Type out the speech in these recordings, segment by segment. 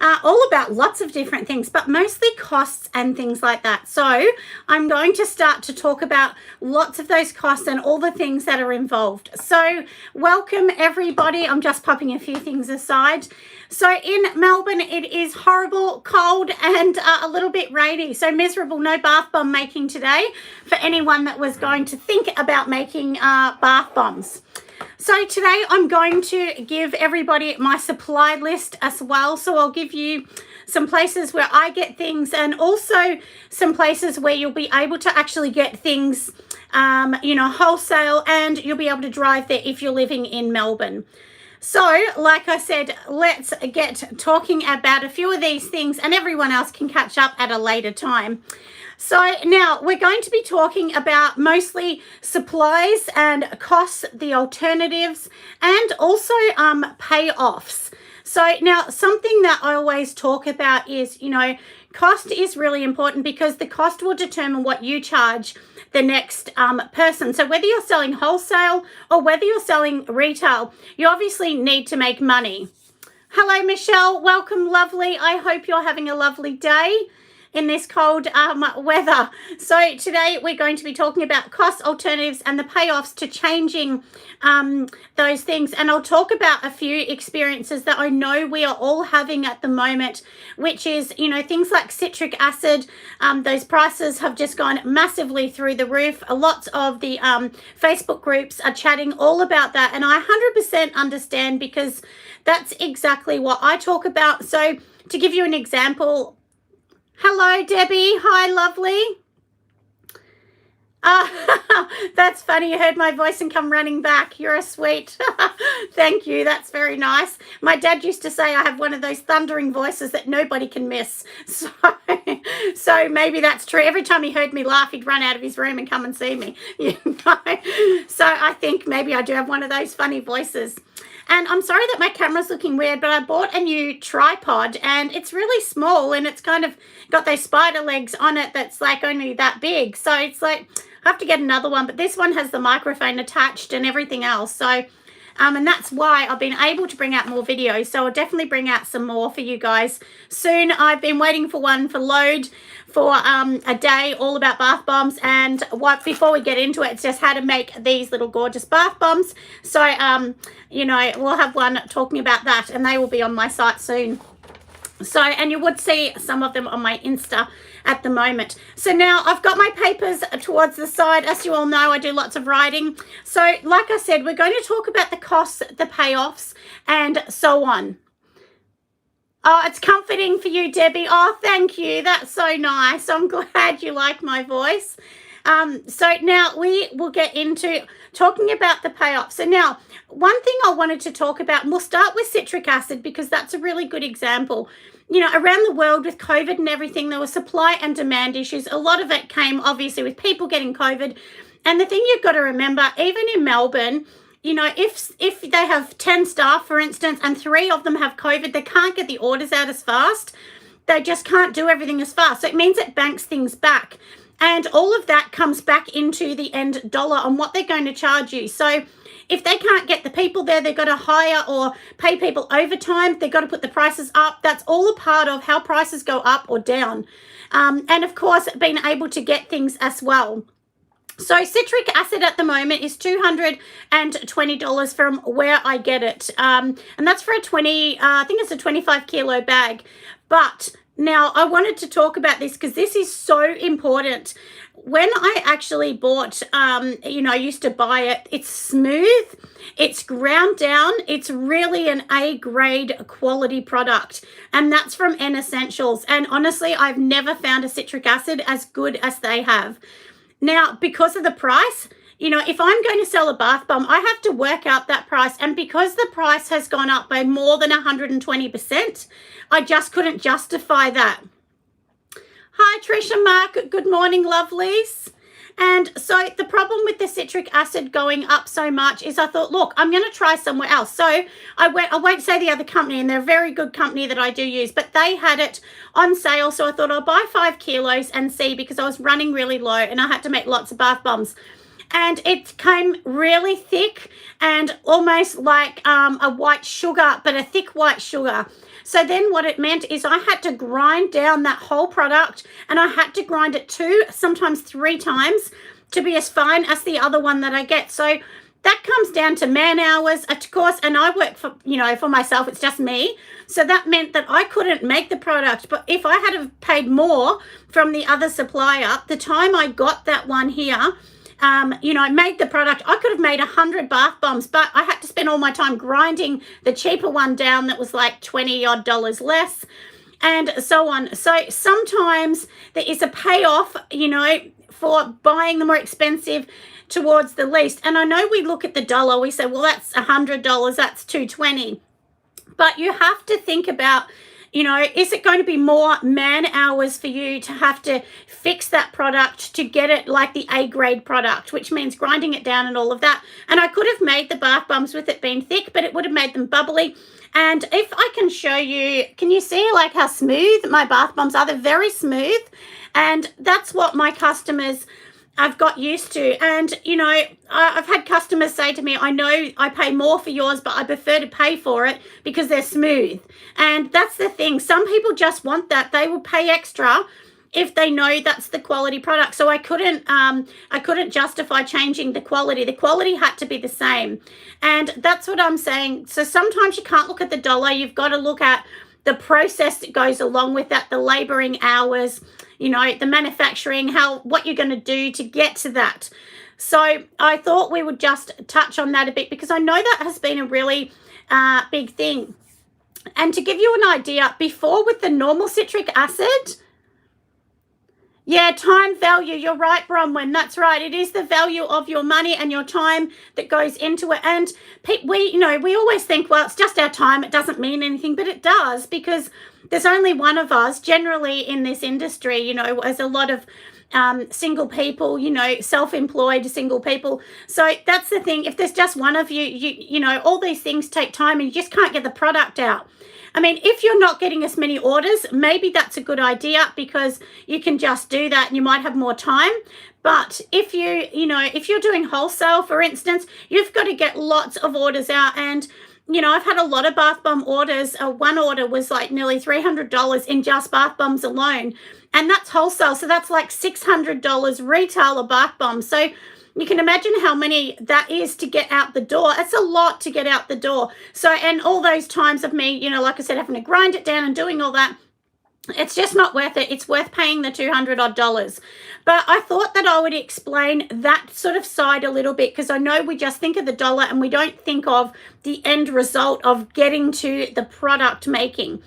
all about lots of different things, but mostly costs and things like that. So I'm going to start to talk about lots of those costs and all the things that are involved. So welcome everybody. I'm just popping a few things aside. So in Melbourne, it is horrible, cold, and a little bit rainy. So miserable, no bath bomb making today for anyone that was going to think about making bath bombs. So today I'm going to give everybody my supply list as well. So I'll give you some places where I get things and also some places where you'll be able to actually get things, wholesale, and you'll be able to drive there if you're living in Melbourne. So, like I said, let's get talking about a few of these things and everyone else can catch up at a later time. So now we're going to be talking about mostly supplies and costs, the alternatives, and also payoffs. So now something that I always talk about is, cost is really important because the cost will determine what you charge the next person. So whether you're selling wholesale or whether you're selling retail, you obviously need to make money. Hello, Michelle. Welcome, lovely. I hope you're having a lovely day in this cold weather. So today we're going to be talking about cost alternatives and the payoffs to changing those things. And I'll talk about a few experiences that I know we are all having at the moment, which is, things like citric acid. Those prices have just gone massively through the roof. Lots of the Facebook groups are chatting all about that. And I 100% understand because that's exactly what I talk about. So to give you an example, hello, Debbie. Hi, lovely. That's funny. You heard my voice and come running back. You're a sweet. Thank you. That's very nice. My dad used to say I have one of those thundering voices that nobody can miss. So maybe that's true. Every time he heard me laugh, he'd run out of his room and come and see me. So I think maybe I do have one of those funny voices. And I'm sorry that my camera's looking weird, but I bought a new tripod and it's really small and it's kind of got those spider legs on it that's like only that big. So it's like, I have to get another one, but this one has the microphone attached and everything else. So, and that's why I've been able to bring out more videos. So I'll definitely bring out some more for you guys soon. I've been waiting for one for load for a day all about bath bombs, and before we get into it, it's just how to make these little gorgeous bath bombs. So we'll have one talking about that and they will be on my site soon. So, and you would see some of them on my Insta at the moment. So now I've got my papers towards the side. As you all know, I do lots of writing. So like I said, we're going to talk about the costs, the payoffs, and so on. Oh, it's comforting for you, Debbie. Oh, thank you. That's so nice. I'm glad you like my voice. So now we will get into talking about the payoff. So now, one thing I wanted to talk about, and we'll start with citric acid because that's a really good example. Around the world with COVID and everything, there were supply and demand issues. A lot of it came obviously with people getting COVID. And the thing you've got to remember, even in Melbourne, if they have 10 staff, for instance, and 3 of them have COVID, they can't get the orders out as fast. They just can't do everything as fast. So it means it banks things back. And all of that comes back into the end dollar on what they're going to charge you. So if they can't get the people there, they've got to hire or pay people overtime. They've got to put the prices up. That's all a part of how prices go up or down. And of course, being able to get things as well. So citric acid at the moment is $220 from where I get it. And that's for I think it's a 25 kilo bag. But now I wanted to talk about this because this is so important. When I actually bought, I used to buy it, it's smooth, it's ground down, it's really an A-grade quality product. And that's from N Essentials. And honestly, I've never found a citric acid as good as they have. Now, because of the price, if I'm going to sell a bath bomb, I have to work out that price. And because the price has gone up by more than 120%, I just couldn't justify that. Hi, Trisha, Mark. Good morning, lovelies. And so the problem with the citric acid going up so much is I thought, look, I'm going to try somewhere else. So I won't say the other company, and they're a very good company that I do use, but they had it on sale. So I thought I'll buy 5 kilos and see, because I was running really low and I had to make lots of bath bombs. And it came really thick and almost like a white sugar, but a thick white sugar. So then what it meant is I had to grind down that whole product, and I had to grind it 2, sometimes 3 times to be as fine as the other one that I get. So that comes down to man hours, of course, and I work for, for myself. It's just me. So that meant that I couldn't make the product. But if I had have paid more from the other supplier, the time I got that one here, I made the product, I could have made 100 bath bombs, but I had to spend all my time grinding the cheaper one down that was like $20 odd less, and so on. So sometimes there is a payoff, for buying the more expensive towards the least. And I know we look at the dollar, we say, well, that's $100, that's $2.20. But you have to think about, is it going to be more man hours for you to have to fix that product to get it like the A grade product, which means grinding it down and all of that. And I could have made the bath bombs with it being thick, but it would have made them bubbly. And if I can show you, can you see like how smooth my bath bombs are? They're very smooth. And that's what my customers I've got used to. And, I've had customers say to me, I know I pay more for yours, but I prefer to pay for it because they're smooth. And that's the thing. Some people just want that. They will pay extra if they know that's the quality product. So I couldn't justify changing the quality. The quality had to be the same. And that's what I'm saying. So sometimes you can't look at the dollar. You've got to look at the process that goes along with that, the laboring hours, the manufacturing, what you're going to do to get to that. So I thought we would just touch on that a bit because I know that has been a really big thing. And to give you an idea, before with the normal citric acid, yeah, time value. You're right, Bronwyn. That's right. It is the value of your money and your time that goes into it. And we always think, well, it's just our time. It doesn't mean anything, but it does because there's only one of us generally in this industry. As a lot of single people, self-employed single people. So that's the thing. If there's just one of you, all these things take time and you just can't get the product out. I mean, if you're not getting as many orders, maybe that's a good idea because you can just do that and you might have more time. But if if you're doing wholesale, for instance, you've got to get lots of orders out. And, I've had a lot of bath bomb orders. One order was like nearly $300 in just bath bombs alone. And that's wholesale. So that's like $600 retail of bath bombs. So you can imagine how many that is to get out the door. It's a lot to get out the door. So, and all those times of me, like I said, having to grind it down and doing all that, it's just not worth it. It's worth paying the $200 odd. But I thought that I would explain that sort of side a little bit because I know we just think of the dollar and we don't think of the end result of getting to the product making.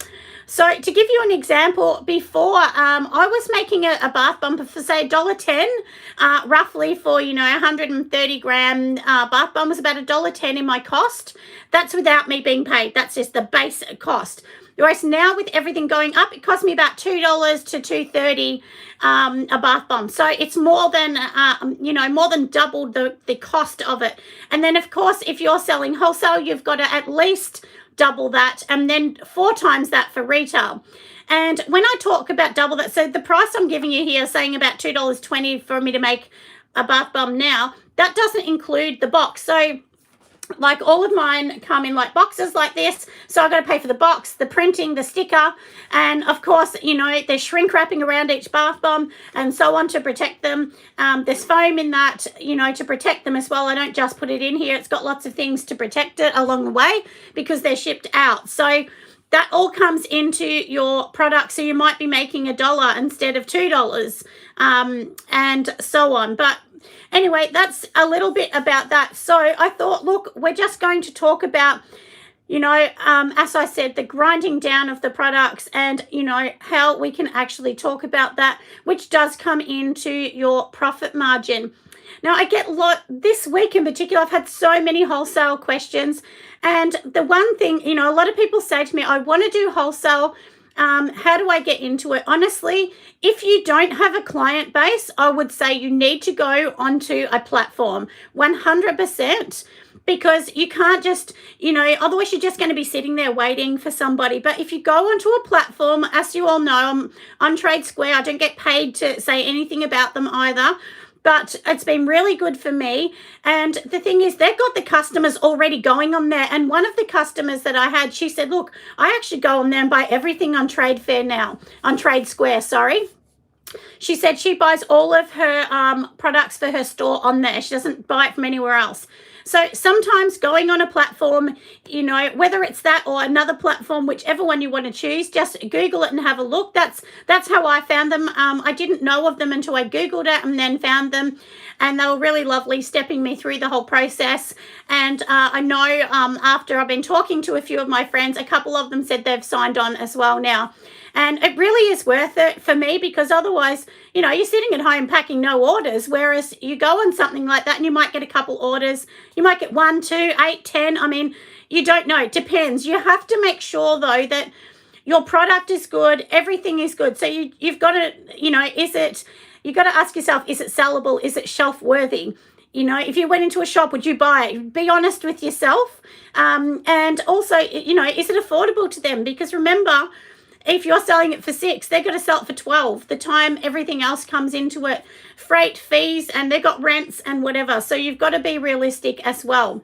So to give you an example, before I was making a bath bomb for say $1.10, roughly for 130 gram bath bomb was about $1.10 in my cost. That's without me being paid. That's just the base cost. Whereas now with everything going up, it cost me about $2 to $2.30 a bath bomb. So it's more than more than doubled the cost of it. And then of course, if you're selling wholesale, you've got to at least double that and then 4 times that for retail. And when I talk about double that, so the price I'm giving you here saying about $2.20 for me to make a bath bomb now, that doesn't include the box. So like all of mine come in like boxes like this. So I've got to pay for the box, the printing, the sticker, and of course, there's shrink wrapping around each bath bomb and so on to protect them. There's foam in that, to protect them as well. I don't just put it in here. It's got lots of things to protect it along the way because they're shipped out. So that all comes into your product. So you might be making $1 instead of $2 and so on. But anyway, that's a little bit about that. So I thought, look, we're just going to talk about, as I said, the grinding down of the products and, how we can actually talk about that, which does come into your profit margin. Now, I get this week in particular, I've had so many wholesale questions. And the one thing, a lot of people say to me, I want to do wholesale. How do I get into it? Honestly, if you don't have a client base, I would say you need to go onto a platform 100%, because you can't just, otherwise you're just going to be sitting there waiting for somebody. But if you go onto a platform, as you all know, I'm on Trade Square. I don't get paid to say anything about them either. but it's been really good for me. And the thing is, they've got the customers already going on there. And one of the customers that I had, she said, look, I actually go on there and buy everything on Trade Fair now, on Trade Square, sorry. She said she buys all of her products for her store on there. She doesn't buy it from anywhere else. So sometimes going on a platform, you know, whether it's that or another platform, whichever one you want to choose, just Google it and have a look. That's how I found them. I didn't know of them until I Googled it and then found them. And they were really lovely, stepping me through the whole process. And I know after I've been talking to a few of my friends, a couple of them said they've signed on as well now. And it really is worth it for me, because otherwise, you know, you're sitting at home packing no orders, whereas you go on something like that and you might get a couple orders. You might get 1, 2, 8, 10. I mean, you don't know. It depends. You have to make sure, though, that your product is good. Everything is good. So you've got to, you know, you've got to ask yourself, is it sellable? Is it shelf worthy? You know, if you went into a shop, would you buy it? Be honest with yourself. And also, you know, is it affordable to them? Because remember, if you're selling it for 6, they're going to sell it for 12. The time everything else comes into it, freight, fees, and they've got rents and whatever. So you've got to be realistic as well.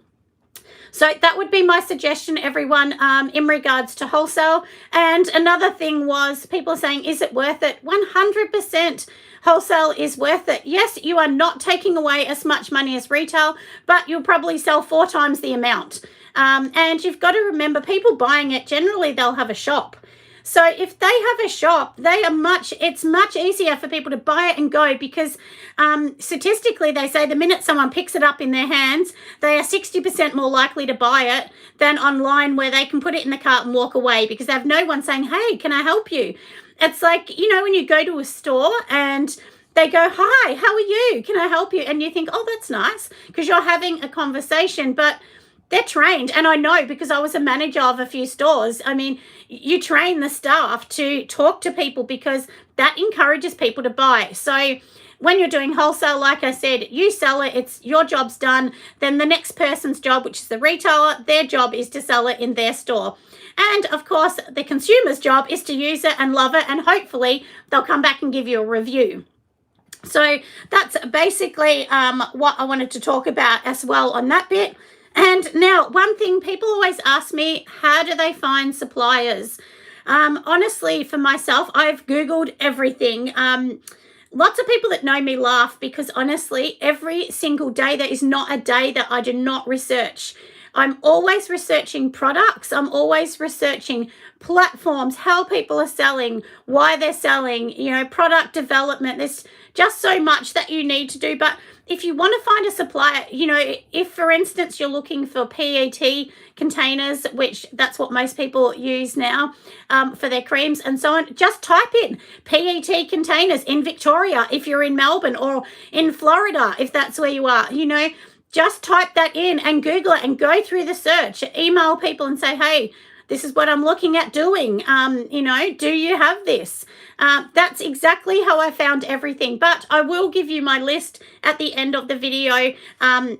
So that would be my suggestion, everyone, in regards to wholesale. And another thing was, people are saying, is it worth it? 100% wholesale is worth it. Yes, you are not taking away as much money as retail, but you'll probably sell 4 times the amount. And you've got to remember, people buying it, generally they'll have a shop. So if they have a shop, it's much easier for people to buy it and go, because statistically they say the minute someone picks it up in their hands, they are 60% more likely to buy it than online, where they can put it in the cart and walk away because they have no one saying, hey, can I help you? It's like, you know, when you go to a store and they go, hi, how are you? Can I help you? And you think, oh, that's nice, because you're having a conversation. But they're trained, and I know because I was a manager of a few stores. I mean, you train the staff to talk to people because that encourages people to buy. So when you're doing wholesale, like I said, you sell it, it's your job's done. Then the next person's job, which is the retailer, their job is to sell it in their store. And of course, the consumer's job is to use it and love it, and hopefully they'll come back and give you a review. So that's basically what I wanted to talk about as well on that bit. And now, one thing people always ask me, how do they find suppliers? Honestly, for myself, I've Googled everything. Lots of people that know me laugh because honestly, every single day, there is not a day that I do not research. I'm always researching products. I'm always researching platforms, how people are selling, why they're selling, you know, product development. There's just so much that you need to do. But if you want to find a supplier, you know, if for instance you're looking for PET containers, which that's what most people use now for their creams and so on, just type in PET containers in Victoria if you're in Melbourne, or in Florida if that's where you are. You know, just type that in and Google it and go through the search. Email people and say, hey, this is what I'm looking at doing. You know, do you have this? That's exactly how I found everything. But I will give you my list at the end of the video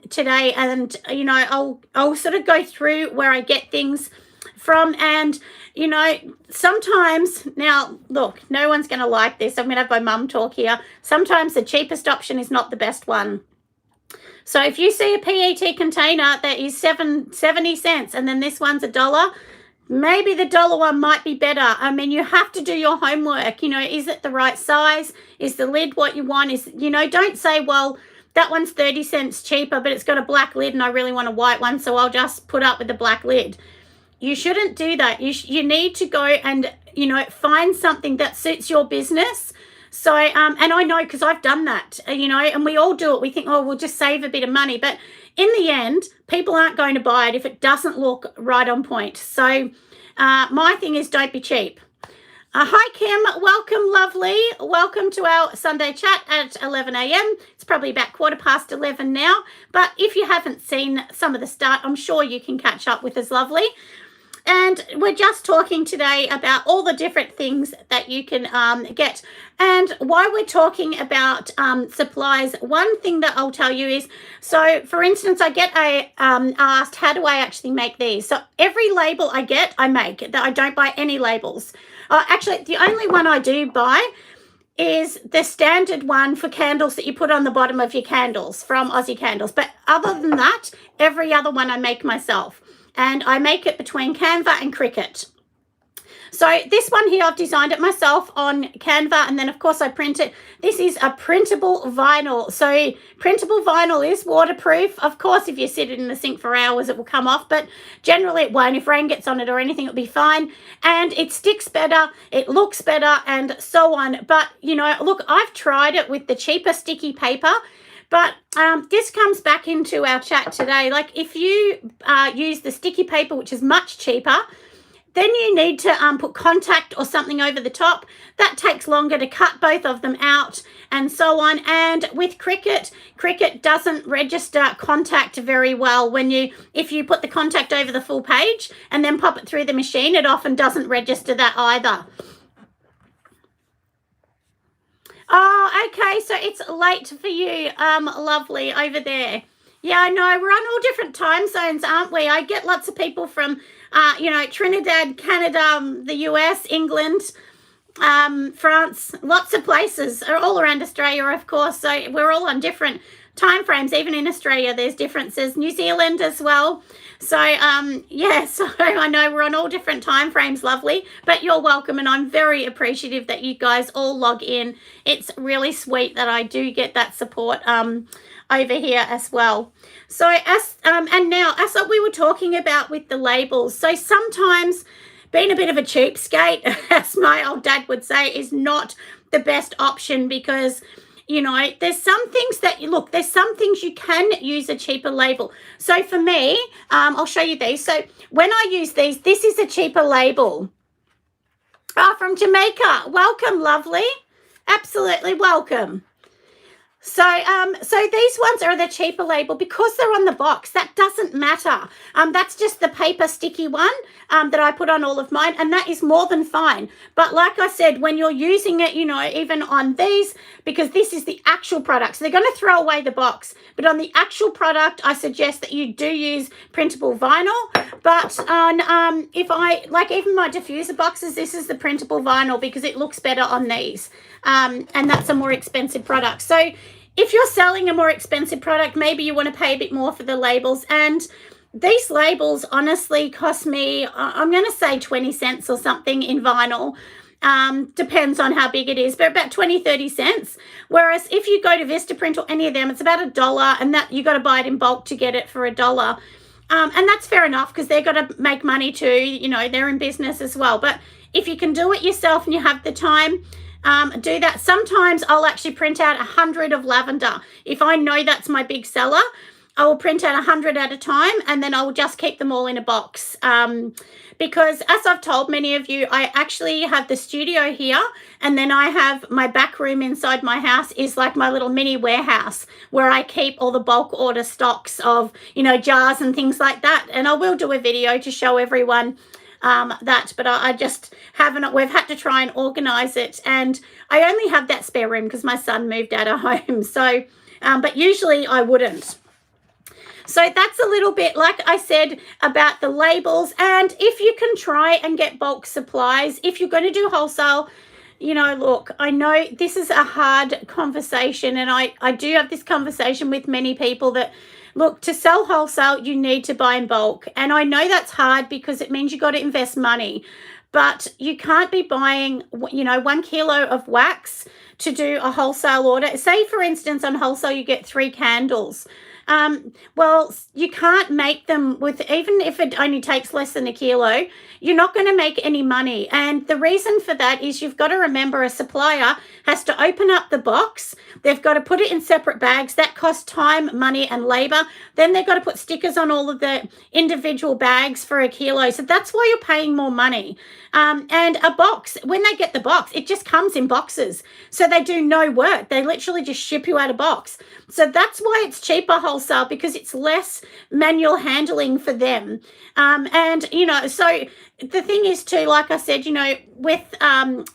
today. And, you know, I'll sort of go through where I get things from. And, you know, sometimes, now, look, no one's going to like this. I'm going to have my mum talk here. Sometimes the cheapest option is not the best one. So if you see a PET container that is 70 cents and then this one's $1, maybe the dollar one might be better. I mean, you have to do your homework. You know, is it the right size? Is the lid what you want? Is, you know, don't say, well, that one's 30 cents cheaper, but it's got a black lid and I really want a white one, so I'll just put up with the black lid. You shouldn't do that. You need to go and, you know, find something that suits your business. So, and I know because I've done that, you know, and we all do it. We think, oh, we'll just save a bit of money. But in the end, people aren't going to buy it if it doesn't look right on point. So my thing is, don't be cheap. Hi, Kim. Welcome, lovely. Welcome to our Sunday chat at 11 a.m. It's probably about 11:15 now. But if you haven't seen some of the start, I'm sure you can catch up with us, lovely. And we're just talking today about all the different things that you can get. And while we're talking about supplies, one thing that I'll tell you is, so for instance, I get asked, how do I actually make these? So every label I get, I make. I don't buy any labels. Actually, the only one I do buy is the standard one for candles that you put on the bottom of your candles from Aussie Candles. But other than that, every other one I make myself. And I make it between Canva and Cricut. So this one here, I've designed it myself on Canva, and then of course I print it. This is a printable vinyl. So printable vinyl is waterproof. Of course, if you sit it in the sink for hours, it will come off, but generally it won't. If rain gets on it or anything, it'll be fine. And it sticks better, it looks better, and so on. But, you know, look, I've tried it with the cheaper sticky paper, but this comes back into our chat today. Like if you use the sticky paper, which is much cheaper, then you need to put contact or something over the top. That takes longer to cut both of them out and so on. And with Cricut, Cricut doesn't register contact very well. If you put the contact over the full page and then pop it through the machine, it often doesn't register that either. Oh, okay, so it's late for you, lovely, over there. Yeah, I know, we're on all different time zones, aren't we? I get lots of people from, you know, Trinidad, Canada, the US, England, France, lots of places, all around Australia, of course. So we're all on different time frames. Even in Australia, there's differences. New Zealand as well. So, yeah, so I know we're on all different time frames, lovely, but you're welcome, and I'm very appreciative that you guys all log in. It's really sweet that I do get that support over here as well. So and now, as we were talking about with the labels, so sometimes being a bit of a cheapskate, as my old dad would say, is not the best option, because, you know, there's some things that, look, there's some things you can use a cheaper label. So for me, I'll show you these. So when I use these, this is a cheaper label. Oh, from Jamaica. Welcome, lovely. Absolutely welcome. So these ones are the cheaper label because they're on the box. That doesn't matter. That's just the paper sticky one that I put on all of mine, and that is more than fine. But like I said, when you're using it, you know, even on these, because this is the actual product, so they're going to throw away the box. But on the actual product, I suggest that you do use printable vinyl. But on if I, like even my diffuser boxes, this is the printable vinyl because it looks better on these. And that's a more expensive product. So if you're selling a more expensive product, maybe you want to pay a bit more for the labels. And these labels honestly cost me, I'm going to say 20 cents or something in vinyl. Depends on how big it is, but about 20, 30 cents. Whereas if you go to Vistaprint or any of them, it's about $1, and that you got to buy it in bulk to get it for $1. And that's fair enough because they've got to make money too. You know, they're in business as well. But if you can do it yourself and you have the time, do that. Sometimes I'll actually print out 100 of lavender. If I know that's my big seller, I will print out 100 at a time, and then I will just keep them all in a box. Because as I've told many of you, I actually have the studio here, and then I have my back room inside my house is like my little mini warehouse where I keep all the bulk order stocks of, you know, jars and things like that. And I will do a video to show everyone that, but I just haven't, we've had to try and organize it, and I only have that spare room because my son moved out of home. So, but usually I wouldn't. So that's a little bit, like I said, about the labels. And if you can try and get bulk supplies, if you're going to do wholesale, you know, look, I know this is a hard conversation, and I do have this conversation with many people that, look, to sell wholesale, you need to buy in bulk. And I know that's hard because it means you got to invest money. But you can't be buying, you know, 1 kilo of wax to do a wholesale order. Say, for instance, on wholesale, you get 3 candles. Well, you can't make them with, even if it only takes less than 1 kilo, you're not going to make any money. And the reason for that is you've got to remember a supplier has to open up the box. They've got to put it in separate bags. That costs time, money, and labor. Then they've got to put stickers on all of the individual bags for 1 kilo. So that's why you're paying more money. And a box, when they get the box, it just comes in boxes. So they do no work. They literally just ship you out a box. So that's why it's cheaper wholesale, because it's less manual handling for them. And, you know, so the thing is too, like I said, you know, with,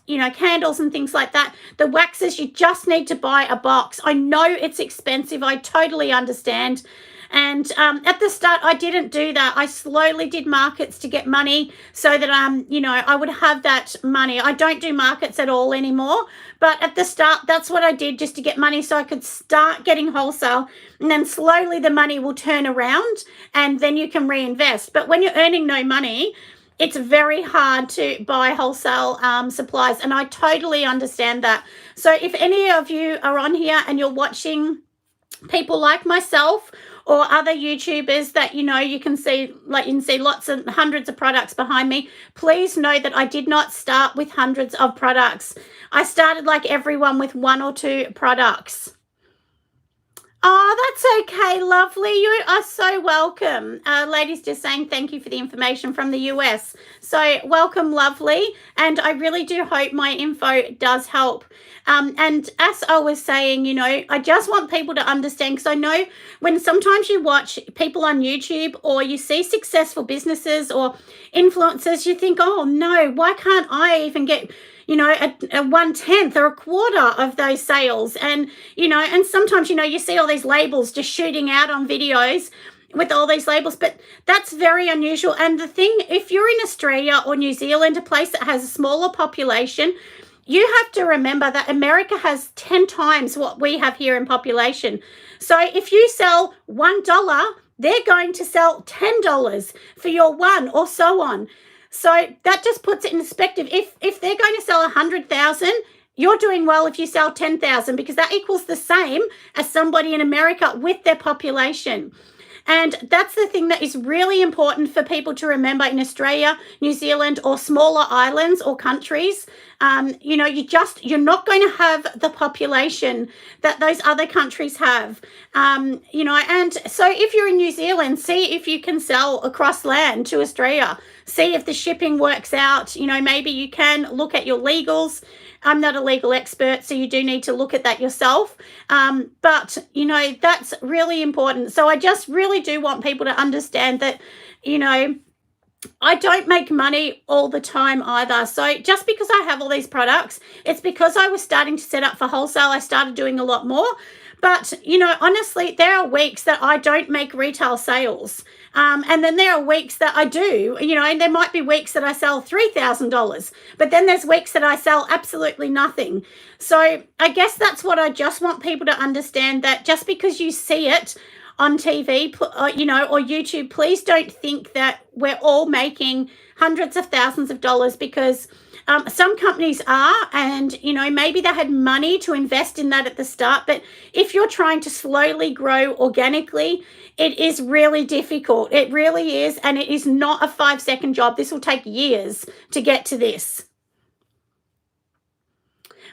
you know, candles and things like that, the waxes, you just need to buy a box. I know it's expensive. I totally understand. And at the start, I didn't do that. I slowly did markets to get money so that, you know, I would have that money. I don't do markets at all anymore. But at the start, that's what I did, just to get money so I could start getting wholesale. And then slowly the money will turn around and then you can reinvest. But when you're earning no money, it's very hard to buy wholesale supplies. And I totally understand that. So if any of you are on here and you're watching people like myself or other YouTubers that, you know, you can see, like you can see lots of hundreds of products behind me, please know that I did not start with hundreds of products. I started like everyone with 1 or 2 products. Oh, that's okay, lovely. You are so welcome. Ladies just saying thank you for the information from the US. So welcome, lovely. And I really do hope my info does help. And as I was saying, you know, I just want people to understand, because I know when sometimes you watch people on YouTube or you see successful businesses or influencers, you think, oh no, why can't I even get, you know, a 1/10 or a quarter of those sales? And, you know, and sometimes, you know, you see all these labels just shooting out on videos with all these labels, but that's very unusual. And the thing, if you're in Australia or New Zealand, a place that has a smaller population, you have to remember that America has 10 times what we have here in population. So if you sell $1, they're going to sell $10 for your one, or so on. So that just puts it in perspective. If they're going to sell 100,000, you're doing well if you sell 10,000, because that equals the same as somebody in America with their population. And that's the thing that is really important for people to remember in Australia, New Zealand, or smaller islands or countries. You know, you're not going to have the population that those other countries have. You know, and so if you're in New Zealand, see if you can sell across land to Australia. See if the shipping works out. You know, maybe you can look at your legals. I'm not a legal expert, so you do need to look at that yourself. But, you know, that's really important. So I just really do want people to understand that, you know, I don't make money all the time either. So just because I have all these products, it's because I was starting to set up for wholesale. I started doing a lot more. But, you know, honestly, there are weeks that I don't make retail sales. And then there are weeks that I do, you know, and there might be weeks that I sell $3,000, but then there's weeks that I sell absolutely nothing. So I guess that's what I just want people to understand, that just because you see it on TV, you know, or YouTube, please don't think that we're all making hundreds of thousands of dollars, because some companies are, and, you know, maybe they had money to invest in that at the start. But if you're trying to slowly grow organically, it is really difficult. It really is. And it is not a 5-second job. This will take years to get to this.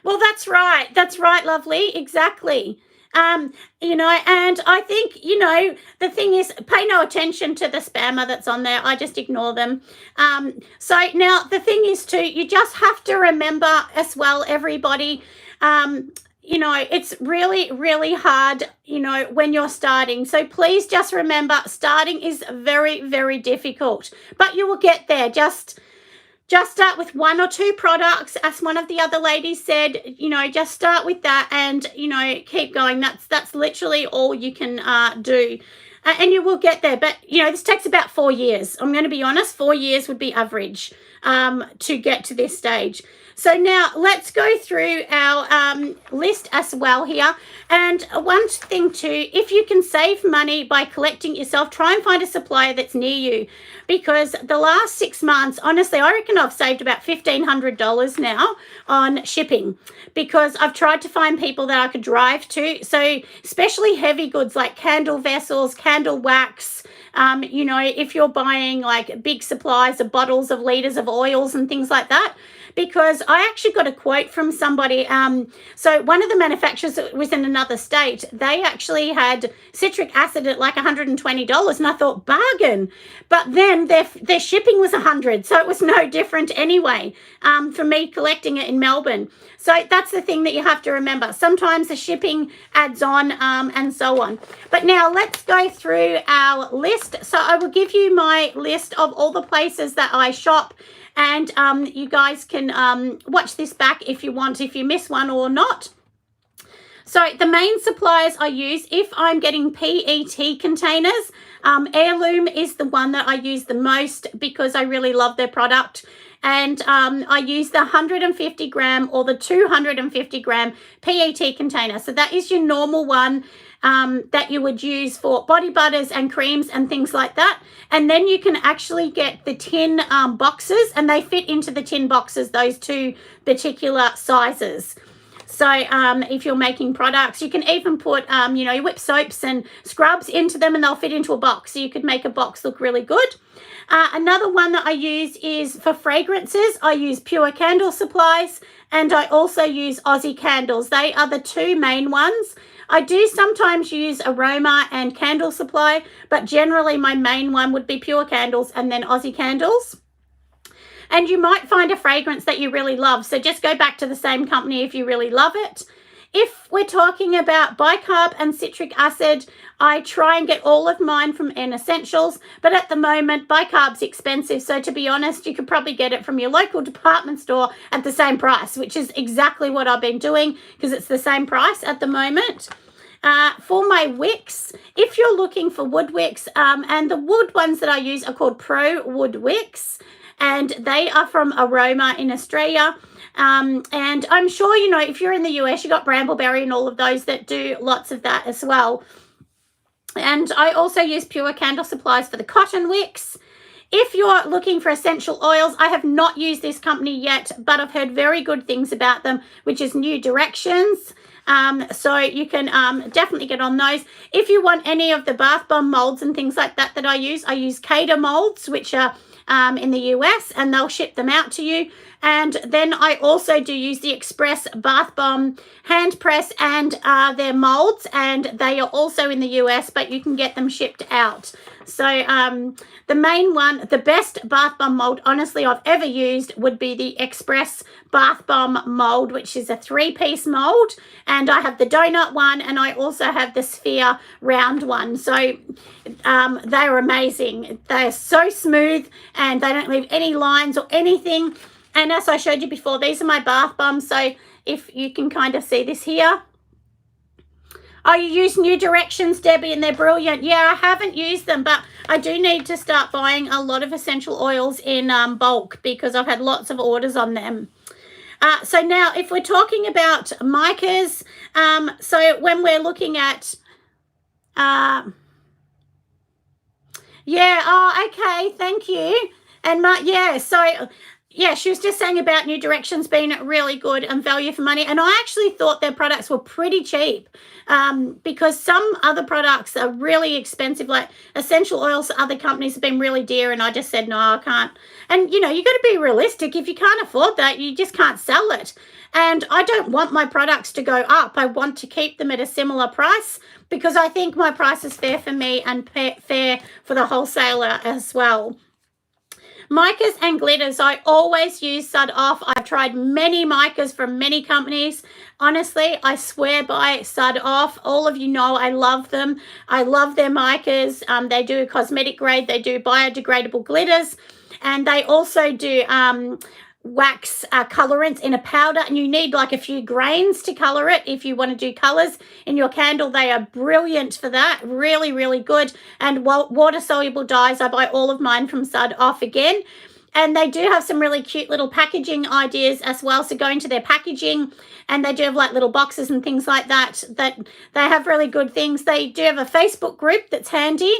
Well, that's right. That's right, lovely. Exactly. You know, and I think, you know, the thing is, pay no attention to the spammer that's on there. I just ignore them. So now the thing is too, you just have to remember as well, everybody, you know, it's really, really hard, you know, when you're starting. So please just remember, starting is very, very difficult, but you will get there. Just start with 1 or 2 products, as one of the other ladies said. You know, just start with that, and, you know, keep going. That's literally all you can do, and you will get there. But, you know, this takes about 4 years. I'm going to be honest, 4 years would be average to get to this stage. So now let's go through our list as well here. And one thing too, if you can save money by collecting yourself, try and find a supplier that's near you. Because the last 6 months, honestly, I reckon I've saved about $1,500 now on shipping, because I've tried to find people that I could drive to. So especially heavy goods like candle vessels, candle wax, you know, if you're buying like big supplies of bottles of liters of oils and things like that. Because I actually got a quote from somebody. So one of the manufacturers was in another state. They actually had citric acid at like $120, and I thought, bargain. But then their shipping was $100, so it was no different anyway for me collecting it in Melbourne. So that's the thing that you have to remember. Sometimes the shipping adds on and so on. But now let's go through our list. So I will give you my list of all the places that I shop. And you guys can watch this back if you want, if you miss one or not. So the main suppliers I use, if I'm getting PET containers, Heirloom is the one that I use the most because I really love their product. And I use the 150 gram or the 250 gram PET container. So that is your normal one that you would use for body butters and creams and things like that. And then you can actually get the tin boxes, and they fit into the tin boxes, those two particular sizes. So if you're making products, you can even put, you know, whip soaps and scrubs into them, and they'll fit into a box. So you could make a box look really good. Another one that I use is for fragrances. I use Pure Candle Supplies, and I also use Aussie Candles. They are the two main ones. I do sometimes use Aroma and Candle Supply, but generally my main one would be Pure Candles and then Aussie Candles. And you might find a fragrance that you really love, so just go back to the same company if you really love it. If we're talking about bicarb and citric acid, I try and get all of mine from N Essentials, but at the moment bicarb's expensive, so to be honest, you could probably get it from your local department store at the same price, which is exactly what I've been doing because it's the same price at the moment. For my wicks, if you're looking for wood wicks, and the wood ones that I use are called Pro Wood Wicks, and they are from Aroma in Australia. And I'm sure, you know, if you're in the US, you got Brambleberry and all of those that do lots of that as well. And I also use Pure Candle Supplies for the cotton wicks. If you're looking for essential oils, I have not used this company yet, but I've heard very good things about them, which is New Directions. So you can definitely get on those. If you want any of the bath bomb molds and things like that I use Cater molds, which are in the US, and they'll ship them out to you. And then I also do use the Express Bath Bomb hand press and their molds, and they are also in the US, but you can get them shipped out. So the main one, the best bath bomb mold, honestly, I've ever used would be the Express Bath Bomb mold, which is a 3-piece mold. And I have the donut one, and I also have the sphere round one. So they're amazing. They're so smooth, and they don't leave any lines or anything. And as I showed you before, these are my bath bombs. So if you can kind of see this here. Oh, you use New Directions, Debbie, and they're brilliant. Yeah, I haven't used them, but I do need to start buying a lot of essential oils in bulk because I've had lots of orders on them. So now if we're talking about Micas, so when we're looking at, yeah, oh, okay, thank you. And yeah, so yeah, she was just saying about New Directions being really good and value for money. And I actually thought their products were pretty cheap because some other products are really expensive, like essential oils. Other companies have been really dear, and I just said, no, I can't. And, you know, you got to be realistic. If you can't afford that, you just can't sell it. And I don't want my products to go up. I want to keep them at a similar price because I think my price is fair for me and fair for the wholesaler as well. Micas and glitters, I always use Sud Off. I've tried many micas from many companies. Honestly, I swear by Sud Off. All of you know I love them. I love their micas. They do cosmetic grade. They do biodegradable glitters. And they also do wax colorants in a powder, and you need like a few grains to color it if you want to do colors in your candle. They are brilliant for that. Really, really good. And water soluble dyes, I buy all of mine from Sud Off again. And they do have some really cute little packaging ideas as well. So go into their packaging, and they do have like little boxes and things like that they have really good things. They do have a Facebook group that's handy.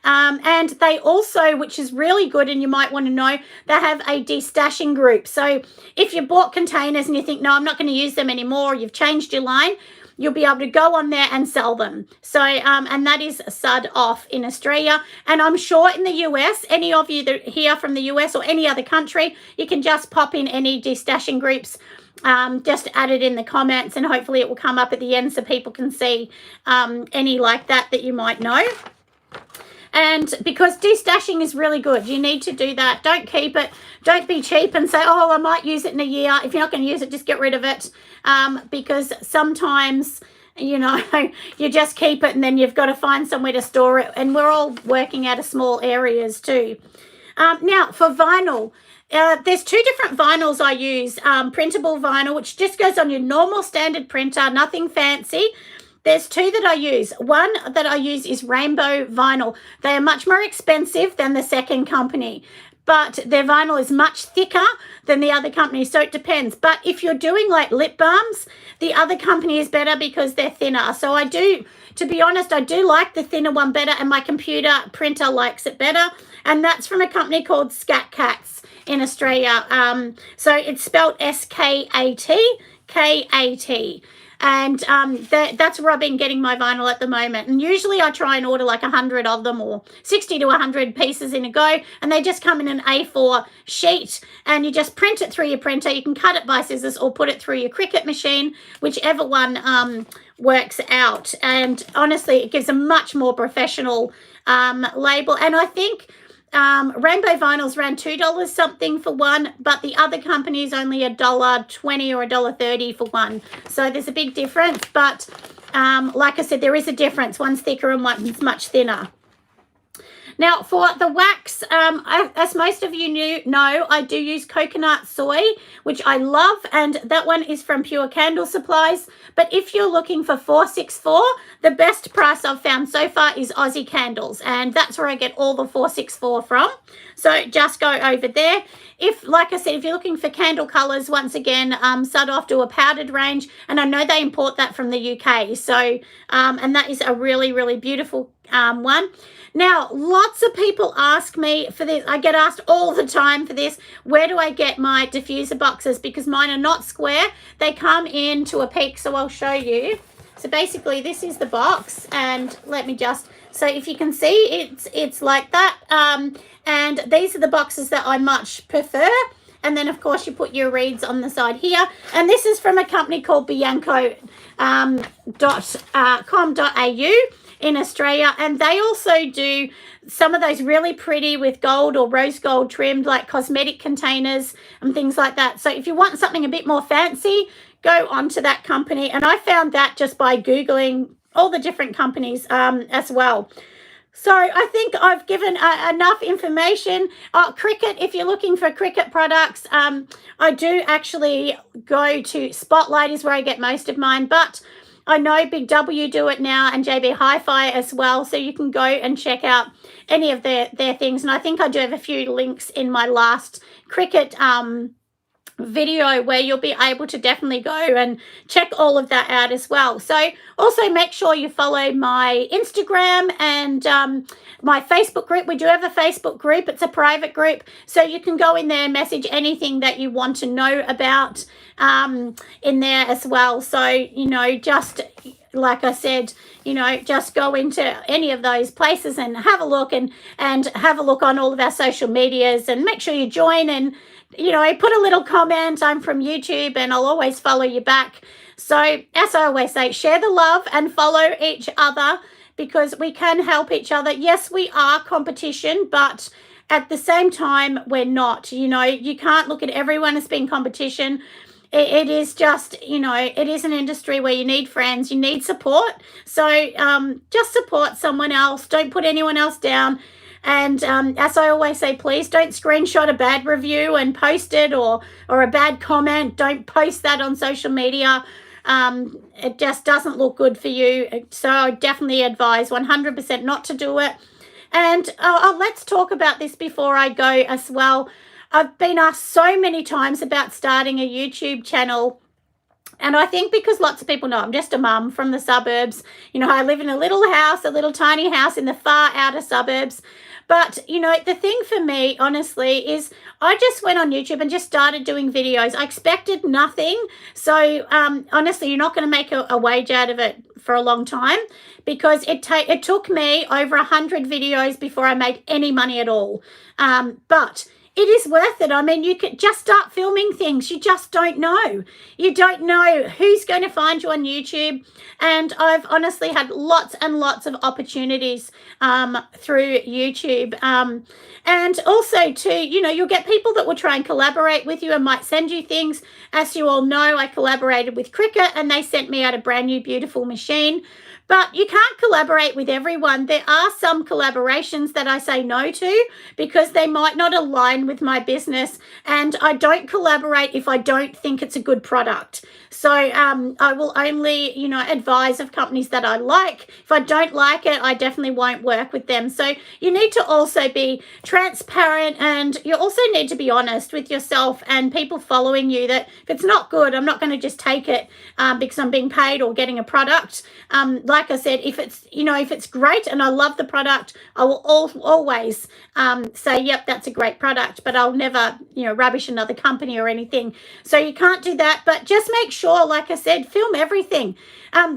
And they also, which is really good and you might want to know, they have a destashing group. So if you bought containers and you think, no, I'm not going to use them anymore, you've changed your line, you'll be able to go on there and sell them. So, and that is Sud Off in Australia. And I'm sure in the US, any of you that are here from the US or any other country, you can just pop in any destashing groups. Just add it in the comments, and hopefully it will come up at the end so people can see any like that you might know. And because destashing is really good, you need to do that. Don't keep it. Don't be cheap and say, oh, I might use it in a year. If you're not going to use it, just get rid of it. Because sometimes, you know, you just keep it and then you've got to find somewhere to store it. And we're all working out of small areas too. Now, for vinyl, there's two different vinyls I use. Printable vinyl, which just goes on your normal standard printer, nothing fancy. There's two that I use. One that I use is Rainbow Vinyl. They are much more expensive than the second company, but their vinyl is much thicker than the other company, so it depends. But if you're doing like lip balms, the other company is better because they're thinner. So I do, to be honest, I do like the thinner one better, and my computer printer likes it better. And that's from a company called Scat Cats in Australia. So it's spelled S-K-A-T, K-A-T. And that's where I've been getting my vinyl at the moment. And usually I try and order like 100 of them, or 60 to 100 pieces in a go. And they just come in an A4 sheet, and you just print it through your printer. You can cut it by scissors or put it through your Cricut machine, whichever one works out. And honestly, it gives a much more professional label. And I think Rainbow Vinyl's around $2 something for one, but the other company is only $1.20 or $1.30 for one. So there's a big difference, but like I said, there is a difference. One's thicker and one's much thinner. Now, for the wax, as most of you know, I do use coconut soy, which I love, and that one is from Pure Candle Supplies. But if you're looking for 464, the best price I've found so far is Aussie Candles, and that's where I get all the 464 from. So just go over there. If, like I said, if you're looking for candle colours, once again, Sudoff do a powdered range, and I know they import that from the UK. So, and that is a really, really beautiful one. Now, lots of people ask me for this. I get asked all the time for this. Where do I get my diffuser boxes? Because mine are not square. They come into a peak, so I'll show you. So basically, this is the box, and let me just, so if you can see, it's like that. And these are the boxes that I much prefer. And then, of course, you put your reeds on the side here. And this is from a company called bianco.com.au. in Australia, and they also do some of those really pretty with gold or rose gold trimmed, like cosmetic containers and things like that. So if you want something a bit more fancy, go on to that company. And I found that just by Googling all the different companies as well. So I think I've given enough information. Cricut, if you're looking for Cricut products, I do actually go to Spotlight is where I get most of mine, but I know Big W do it now, and JB Hi-Fi as well, so you can go and check out any of their things. And I think I do have a few links in my last Cricut video where you'll be able to definitely go and check all of that out as well. So also make sure you follow my Instagram and my Facebook group. We do have a Facebook group. It's a private group, so you can go in there and message anything that you want to know about in there as well. So, you know, just like I said, you know, just go into any of those places and have a look, and have a look on all of our social medias, and make sure you join, and, you know, put a little comment. I'm from YouTube, and I'll always follow you back. So as I always say, share the love and follow each other, because we can help each other. Yes, we are competition, but at the same time, we're not. You know, you can't look at everyone as being competition. It is just, you know, it is an industry where you need friends, you need support. So just support someone else. Don't put anyone else down. And as I always say, please don't screenshot a bad review and post it, or a bad comment. Don't post that on social media. It just doesn't look good for you. So I definitely advise 100% not to do it. And let's talk about this before I go as well. I've been asked so many times about starting a YouTube channel. And I think because lots of people know I'm just a mum from the suburbs. You know, I live in a little house, a little tiny house in the far outer suburbs. But, you know, the thing for me, honestly, is I just went on YouTube and just started doing videos. I expected nothing. So, honestly, you're not going to make a wage out of it for a long time, because it took me over 100 videos before I made any money at all. But it is worth it. I mean, you could just start filming things. You just don't know. You don't know who's going to find you on YouTube. And I've honestly had lots and lots of opportunities through YouTube. And also, too, you know, you'll get people that will try and collaborate with you and might send you things. As you all know, I collaborated with Cricut, and they sent me out a brand new beautiful machine. But you can't collaborate with everyone. There are some collaborations that I say no to because they might not align with my business, and I don't collaborate if I don't think it's a good product. So I will only, you know, advise of companies that I like. If I don't like it, I definitely won't work with them. So you need to also be transparent, and you also need to be honest with yourself and people following you that if it's not good, I'm not going to just take it because I'm being paid or getting a product. Like I said, if it's, you know, if it's great and I love the product, I will always say, yep, that's a great product, but I'll never, you know, rubbish another company or anything. So you can't do that, but just make sure, like I said, film everything.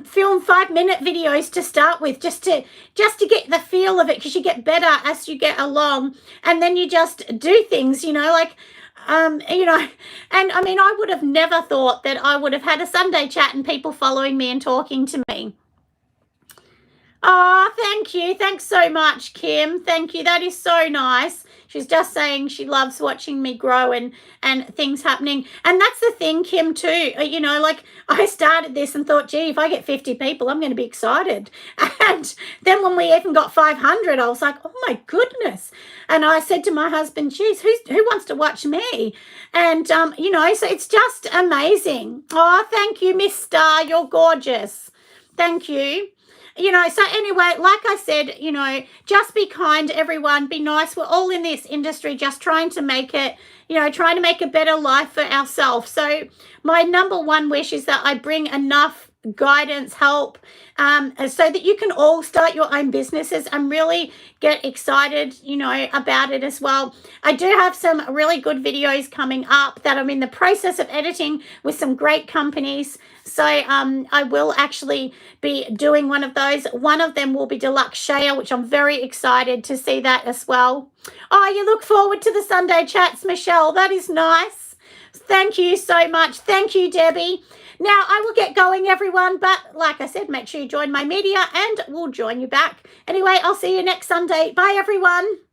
Film 5-minute videos to start with, just to get the feel of it, because you get better as you get along, and then you just do things, you know, like you know, and I mean, I would have never thought that I would have had a Sunday chat and people following me and talking to me. Oh, thank you. Thanks so much, Kim. Thank you. That is so nice. She's just saying she loves watching me grow and things happening. And that's the thing, Kim, too. You know, like I started this and thought, gee, if I get 50 people, I'm going to be excited. And then when we even got 500, I was like, oh, my goodness. And I said to my husband, geez, who wants to watch me? And, you know, so it's just amazing. Oh, thank you, Miss Star. You're gorgeous. Thank you. You know, so anyway, like I said, you know, just be kind, everyone. Be nice. We're all in this industry just trying to make it, you know, trying to make a better life for ourselves. So my number one wish is that I bring enough guidance, help, so that you can all start your own businesses and really get excited, you know, about it as well. I do have some really good videos coming up that I'm in the process of editing with some great companies. So I will actually be doing one of those. One of them will be Deluxe Share, which I'm very excited to see that as well. Oh, you look forward to the Sunday chats, Michelle. That is nice. Thank you so much. Thank you, Debbie. Now, I will get going, everyone, but like I said, make sure you join my media and we'll join you back. Anyway, I'll see you next Sunday. Bye, everyone.